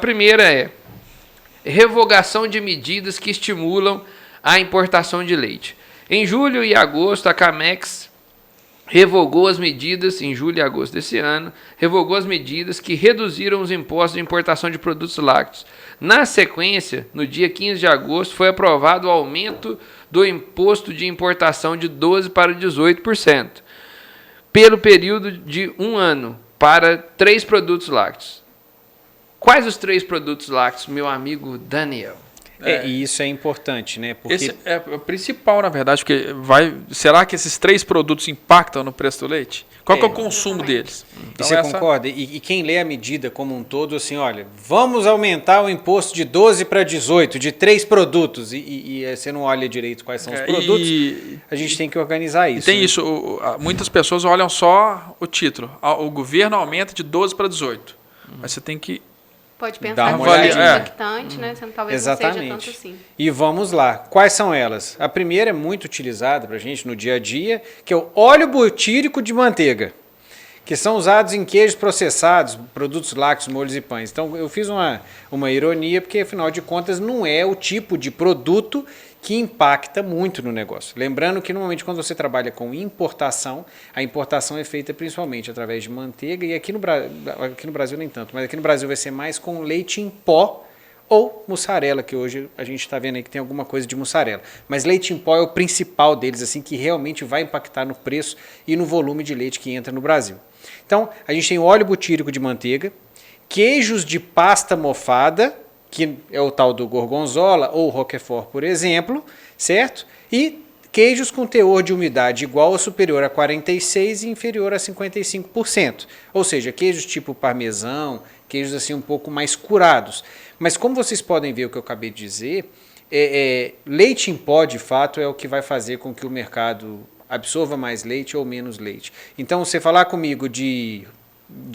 primeira é revogação de medidas que estimulam a importação de leite. Em julho e agosto, a Camex revogou as medidas, em julho e agosto desse ano, revogou as medidas que reduziram os impostos de importação de produtos lácteos. Na sequência, no dia 15 de agosto, foi aprovado o aumento do imposto de importação de 12% para 18%, pelo período de 1 ano, para 3 produtos lácteos. Quais os 3 produtos lácteos, meu amigo Daniel? E isso é importante, né? Porque esse é o principal, na verdade, porque será que esses 3 produtos impactam no preço do leite? Qual que é o consumo deles? Então, você concorda? E quem lê a medida como um todo, assim, olha, vamos aumentar o imposto de 12 para 18, de 3 produtos, e você não olha direito quais são os produtos, a gente tem que organizar isso. Tem isso, muitas pessoas olham só o título, o governo aumenta de 12 para 18, mas você tem que pode pensar que é impactante, né? Talvez não seja tanto assim. E vamos lá. Quais são elas? A primeira é muito utilizada para a gente no dia a dia, que é o óleo butírico de manteiga, que são usados em queijos processados, produtos lácteos, molhos e pães. Então, eu fiz uma ironia, porque, afinal de contas, não é o tipo de produto que impacta muito no negócio. Lembrando que, normalmente, quando você trabalha com importação, a importação é feita principalmente através de manteiga, e aqui no Brasil nem tanto, mas aqui no Brasil vai ser mais com leite em pó ou mussarela, que hoje a gente está vendo aí que tem alguma coisa de mussarela. Mas leite em pó é o principal deles, assim, que realmente vai impactar no preço e no volume de leite que entra no Brasil. Então, a gente tem óleo butírico de manteiga, queijos de pasta mofada, que é o tal do gorgonzola ou roquefort, por exemplo, certo? E queijos com teor de umidade igual ou superior a 46% e inferior a 55%. Ou seja, queijos tipo parmesão, queijos assim um pouco mais curados. Mas como vocês podem ver o que eu acabei de dizer, leite em pó, de fato, é o que vai fazer com que o mercado absorva mais leite ou menos leite. Então, você falar comigo de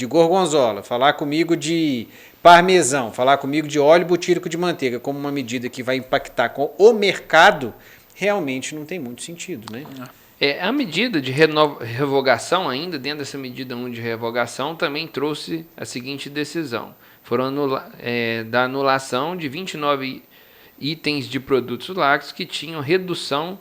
gorgonzola, falar comigo de parmesão, falar comigo de óleo butírico de manteiga como uma medida que vai impactar com o mercado, realmente não tem muito sentido, né? A medida de revogação, ainda dentro dessa medida 1 de revogação, também trouxe a seguinte decisão. Foram da anulação de 29 itens de produtos lácteos que tinham redução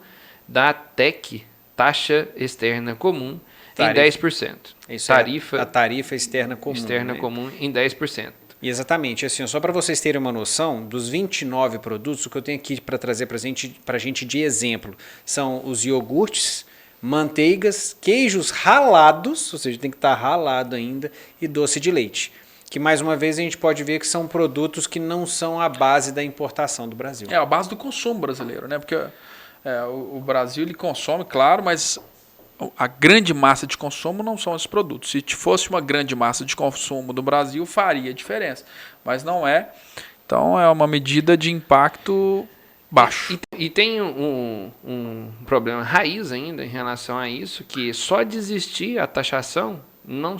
da TEC, taxa externa comum, em 10%. Isso a tarifa externa comum. Externa comum em 10%. Exatamente. Assim, só para vocês terem uma noção, dos 29 produtos, o que eu tenho aqui para trazer para a gente de exemplo são os iogurtes, manteigas, queijos ralados, ou seja, tem que estar ralado ainda, e doce de leite. Que, mais uma vez, a gente pode ver que são produtos que não são a base da importação do Brasil. É a base do consumo brasileiro, né? Porque o Brasil ele consome, claro, mas a grande massa de consumo não são esses produtos. Se fosse uma grande massa de consumo do Brasil, faria diferença. Mas não é. Então, é uma medida de impacto baixo. E tem um problema raiz ainda em relação a isso, que só de existir a taxação, não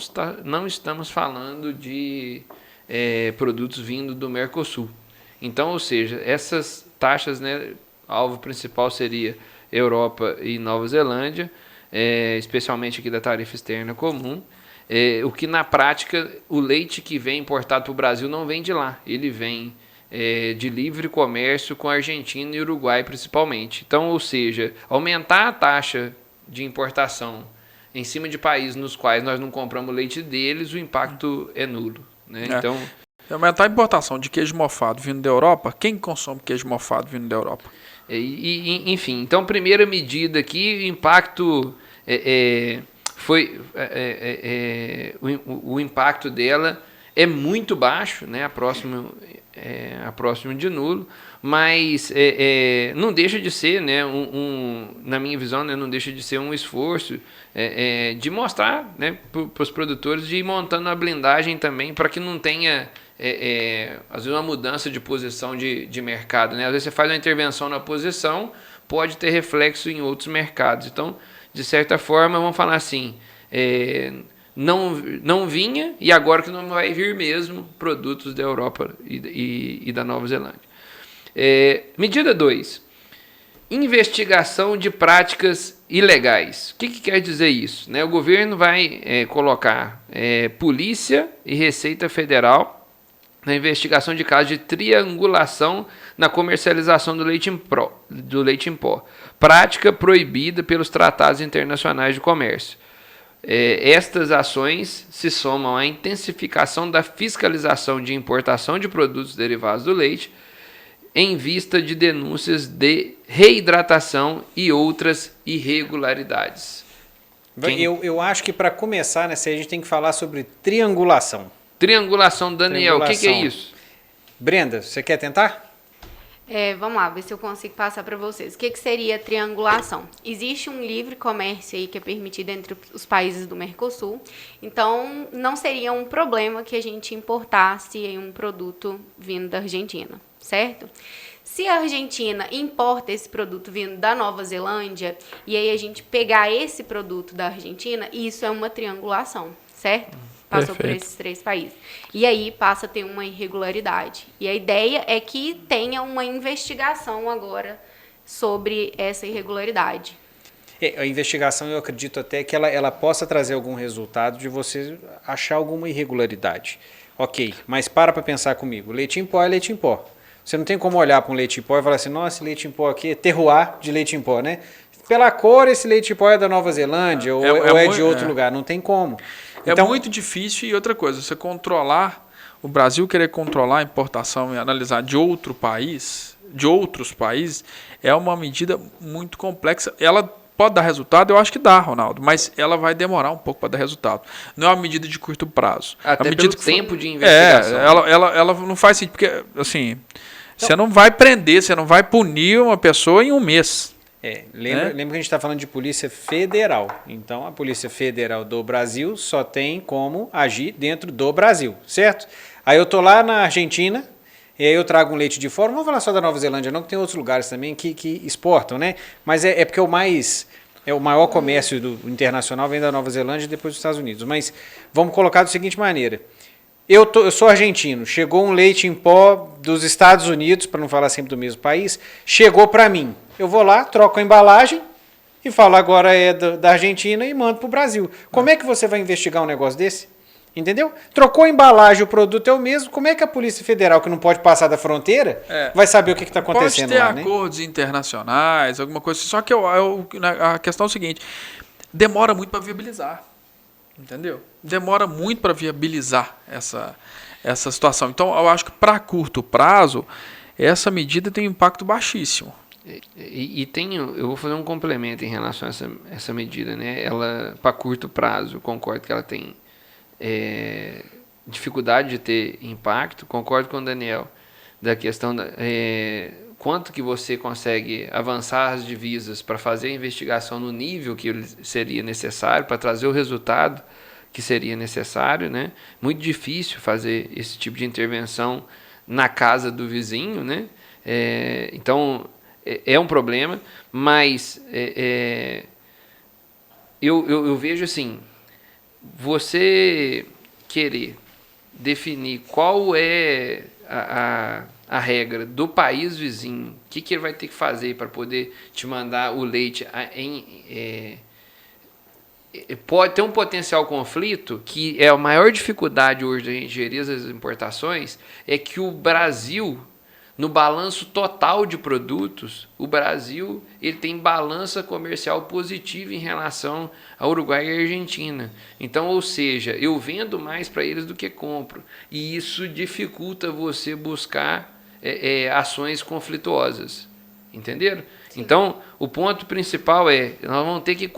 estamos falando de produtos vindo do Mercosul. Então, ou seja, essas taxas, né, alvo principal seria Europa e Nova Zelândia, especialmente aqui da tarifa externa comum, o que na prática o leite que vem importado para o Brasil não vem de lá, ele vem de livre comércio com a Argentina e Uruguai principalmente. Então, ou seja, aumentar a taxa de importação em cima de países nos quais nós não compramos leite deles, o impacto é nulo, né? Então, aumentar a importação de queijo mofado vindo da Europa, quem consome queijo mofado vindo da Europa? Enfim, então, primeira medida aqui, o impacto foi o impacto dela é muito baixo, né? A próxima de nulo, mas não deixa de ser, né, na minha visão, né, não deixa de ser um esforço de mostrar, né, para os produtores, de ir montando a blindagem também para que não tenha às vezes uma mudança de posição de mercado, né? Às vezes você faz uma intervenção na posição, pode ter reflexo em outros mercados. Então, de certa forma, vamos falar assim, não vinha e agora que não vai vir mesmo produtos da Europa e da Nova Zelândia. Medida 2. Investigação de práticas ilegais. O que quer dizer isso? Né? O governo vai colocar Polícia e Receita Federal na investigação de casos de triangulação na comercialização do leite em pó, prática proibida pelos tratados internacionais de comércio. Estas ações se somam à intensificação da fiscalização de importação de produtos derivados do leite, em vista de denúncias de reidratação e outras irregularidades. Eu acho que para começar, né, a gente tem que falar sobre triangulação. Triangulação, Daniel, o que é isso? Brenda, você quer tentar? Vamos lá, ver se eu consigo passar para vocês. O que seria triangulação? Existe um livre comércio aí que é permitido entre os países do Mercosul, então não seria um problema que a gente importasse um produto vindo da Argentina, certo? Se a Argentina importa esse produto vindo da Nova Zelândia e aí a gente pegar esse produto da Argentina, isso é uma triangulação, certo? Passou por esses 3 países. E aí passa a ter uma irregularidade. E a ideia é que tenha uma investigação agora sobre essa irregularidade. A investigação, eu acredito até que ela possa trazer algum resultado de você achar alguma irregularidade. Ok, mas para pensar comigo. Leite em pó é leite em pó. Você não tem como olhar para um leite em pó e falar assim, nossa, esse leite em pó aqui é terroir de leite em pó, né? Pela cor, esse leite em pó é da Nova Zelândia ou é de outro lugar. Não tem como. Então, é muito difícil. E outra coisa, você controlar, o Brasil querer controlar a importação e analisar de outro país, de outros países, é uma medida muito complexa. Ela pode dar resultado? Eu acho que dá, Ronaldo, mas ela vai demorar um pouco para dar resultado. Não é uma medida de curto prazo. Até medida pelo tempo de investigação. Ela não faz sentido, porque assim, você não vai prender, você não vai punir uma pessoa em um mês. Lembra que a gente está falando de Polícia Federal. Então, a Polícia Federal do Brasil só tem como agir dentro do Brasil, certo? Aí eu tô lá na Argentina, e aí eu trago um leite de fora. Não vou falar só da Nova Zelândia, não, que tem outros lugares também que exportam, né? Mas é porque o maior comércio internacional vem da Nova Zelândia e depois dos Estados Unidos. Mas vamos colocar da seguinte maneira. Eu sou argentino, chegou um leite em pó dos Estados Unidos, para não falar sempre do mesmo país, chegou para mim. Eu vou lá, troco a embalagem e falo agora é da Argentina e mando para o Brasil. Como é que você vai investigar um negócio desse? Entendeu? Trocou a embalagem, o produto é o mesmo, como é que a Polícia Federal, que não pode passar da fronteira, vai saber o que está acontecendo lá? Pode ter acordos internacionais, alguma coisa assim, só que a questão é o seguinte, demora muito para viabilizar. Entendeu? Demora muito para viabilizar essa situação. Então, eu acho que para curto prazo, essa medida tem um impacto baixíssimo. Eu vou fazer um complemento em relação a essa medida, né? Ela, para curto prazo, eu concordo que ela tem dificuldade de ter impacto. Concordo com o Daniel da questão quanto que você consegue avançar as divisas para fazer a investigação no nível que seria necessário, para trazer o resultado que seria necessário, né? Muito difícil fazer esse tipo de intervenção na casa do vizinho, né? Então, é um problema, mas eu vejo assim, você querer definir qual é a regra do país vizinho, o que ele vai ter que fazer para poder te mandar o leite pode ter um potencial conflito, que é a maior dificuldade hoje da gente gerir as importações, é que o Brasil, no balanço total de produtos, o Brasil ele tem balança comercial positiva em relação ao Uruguai e à Argentina. Então, ou seja, eu vendo mais para eles do que compro. E isso dificulta você buscar ações conflituosas. Entenderam? Sim. Então, o ponto principal nós vamos ter que...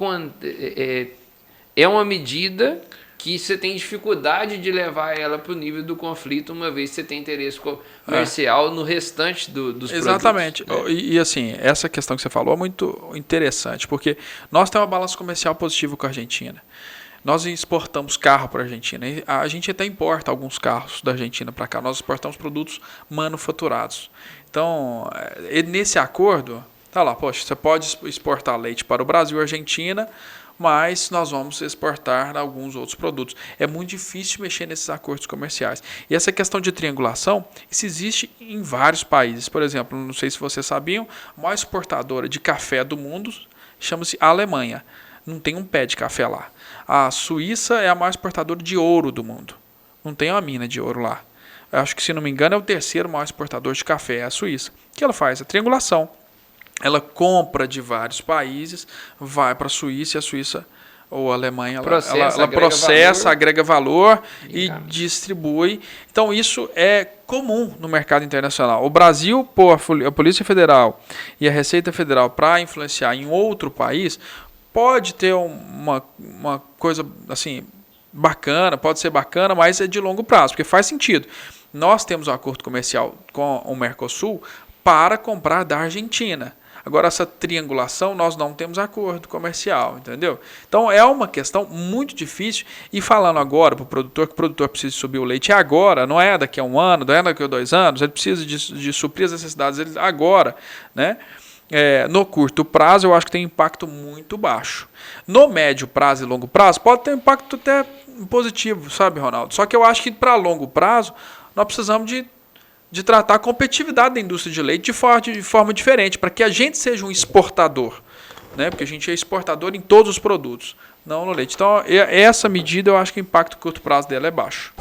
É uma medida que você tem dificuldade de levar ela para o nível do conflito, uma vez que você tem interesse comercial no restante dos Exatamente. produtos. Exatamente. E assim, essa questão que você falou é muito interessante, porque nós temos uma balança comercial positiva com a Argentina. Nós exportamos carro para a Argentina. A gente até importa alguns carros da Argentina para cá. Nós exportamos produtos manufaturados. Então, nesse acordo, tá lá, poxa, você pode exportar leite para o Brasil e a Argentina, mas nós vamos exportar alguns outros produtos. É muito difícil mexer nesses acordos comerciais. E essa questão de triangulação, isso existe em vários países. Por exemplo, não sei se vocês sabiam, a maior exportadora de café do mundo chama-se Alemanha. Não tem um pé de café lá. A Suíça é a maior exportadora de ouro do mundo. Não tem uma mina de ouro lá. acho que se não me engano é o terceiro maior exportador de café, é a Suíça. O que ela faz? A triangulação. Ela compra de vários países, vai para a Suíça e a Suíça ou a Alemanha, ela processa, agrega valor e distribui. Então, isso é comum no mercado internacional. O Brasil, pôr a Polícia Federal e a Receita Federal para influenciar em outro país, pode ter uma coisa assim bacana, pode ser bacana, mas é de longo prazo, porque faz sentido. Nós temos um acordo comercial com o Mercosul para comprar da Argentina. Agora, essa triangulação, nós não temos acordo comercial, entendeu? Então, é uma questão muito difícil. E falando agora para o produtor, que o produtor precisa subir o leite agora, não é daqui a 1 ano, não é daqui a 2 anos, ele precisa de suprir as necessidades dele agora, né? No curto prazo, eu acho que tem impacto muito baixo. No médio prazo e longo prazo, pode ter um impacto até positivo, sabe, Ronaldo? Só que eu acho que para longo prazo, nós precisamos de tratar a competitividade da indústria de leite de forma diferente, para que a gente seja um exportador, né? Porque a gente é exportador em todos os produtos, não no leite. Então, essa medida, eu acho que o impacto a curto prazo dela é baixo.